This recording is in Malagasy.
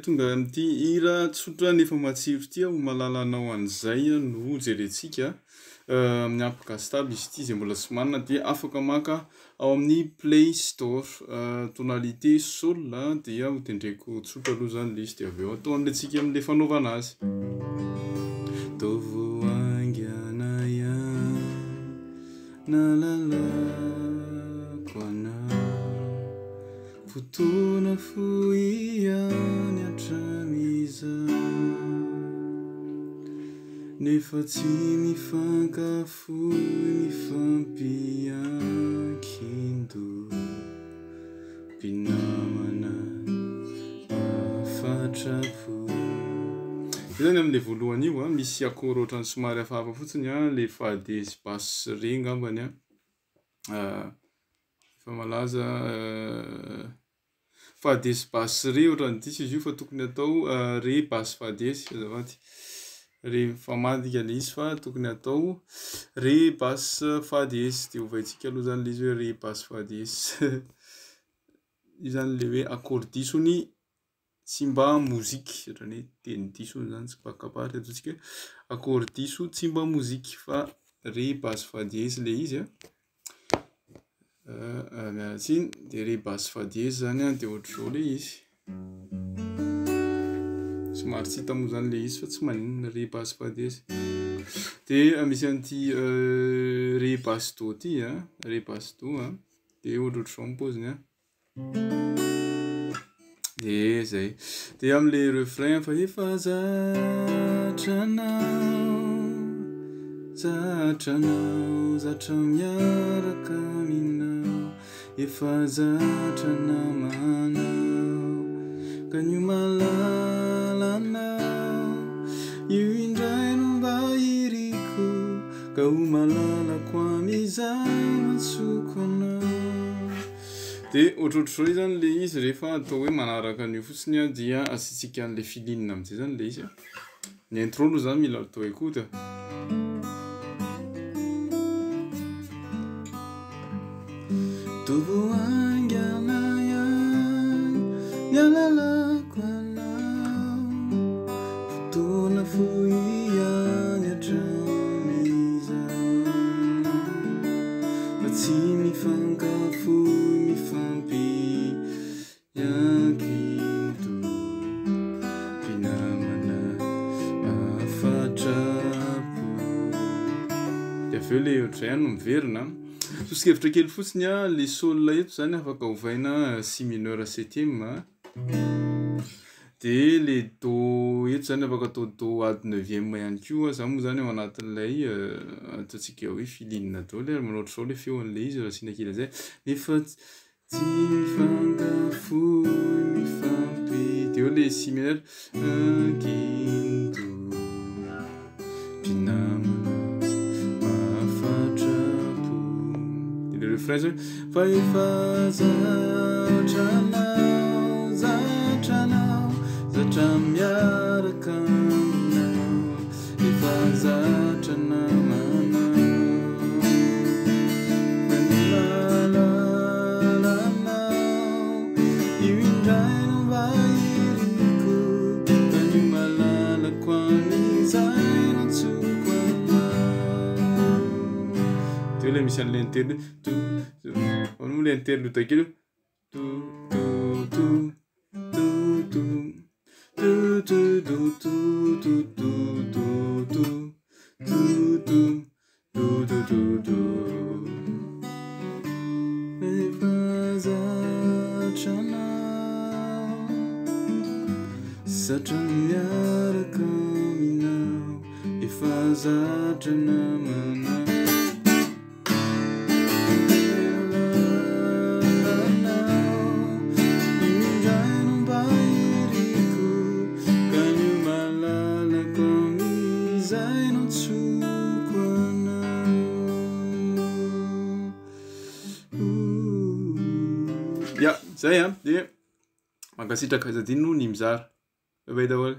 Tonga amin'ity hira tsotra nefa matsiro ity aho mahalala anao an'izay no jerentsika amin'ny application izy ity izay mbola tsy manana dia afaka maka ao amin'ny Play Store tonalité Soul dia ho tendreko tsotra aloha zany ilay izy dia avy eo atao an'ilay amin'ilay fanaovana azy. Tovo aingana ihany nalalako anao fotoana fohy ihany hatramizao nefa tsy mifankafohy mifampiankindo mpinamana afatrapo. Zany amin'ilay voalohany io misy akora ohatrany somary hafahafa fotsiny le fa dia sy basse re ngambany efa malaza fa dia sy basse re ohatrany diso izy io fa tokony atao re basse fa diesy azafady re famadika le izy fa tokony atao re basse fa diesy dia ovaintsika aloha zany le izy hoe re basse fa diesy io zany le hoe akora disony tsy mba mozika ohatrany hoe teny diso zany tsy pakapahatra ataontsika hoe akora diso tsy mba mozika fa re basse fa diesy le izy mialatsiny dia re basse fa diesy zany dia ohatr'izao le izy somary tsy hita moa zany le izy fa tsy maninona re basse fa diesy dia misy an'ity re basse do ty re basse do dia ohatr'izao ny paoziny zay dia amin'le refrain fa efa zatranao zatra miaraka aminao efa zatra namanao ka ny malalanao io indray no mba iriko ka ho malalako amizay matsoko anao. Dia ohatrohatr'izao zany le izy rehefa atao hoe manaraka an'io fotsiny dia asiantsika an'le filinina amin'izay zany le izy ny intro aloha zany mila atao écoute. Tovo aingana ihany nialalako anao fotoana fohy ihany hatramizao fa tsy mifankafohy mifampiankindo mpinamana afatrapo. Dia avy eo le ohatr'izay no miverina tosiskevitra kely fotsiny le sol eto zany afaka ovaina si mineur septième dia le do eto zany afaka atao do ady neuvième ihany koa zany moa zany ao anatin'ilay ataontsika hoe filinina daholo manao ohatr'izao le feon'le izy raha asiana kely an'izay nefa tsy mifankafohy mifampi dia eo le si mineur ankindo mpinamana afatrapo. Dia le refrain zao fa efa zatranao zatra miaraka aminao efa zatra namanao ka ny malalanao io indray no mba iriko ka ny malalako amizay natsoko anao. Dia le misy an'le interlude ono le interlude akeo zatra miaraka aminao efa zatra namanao indray no mba iriko ka ny malalako amizay natsoko anao. Ya zay dia mankasitraka zay no ny mizara bye bye daholo.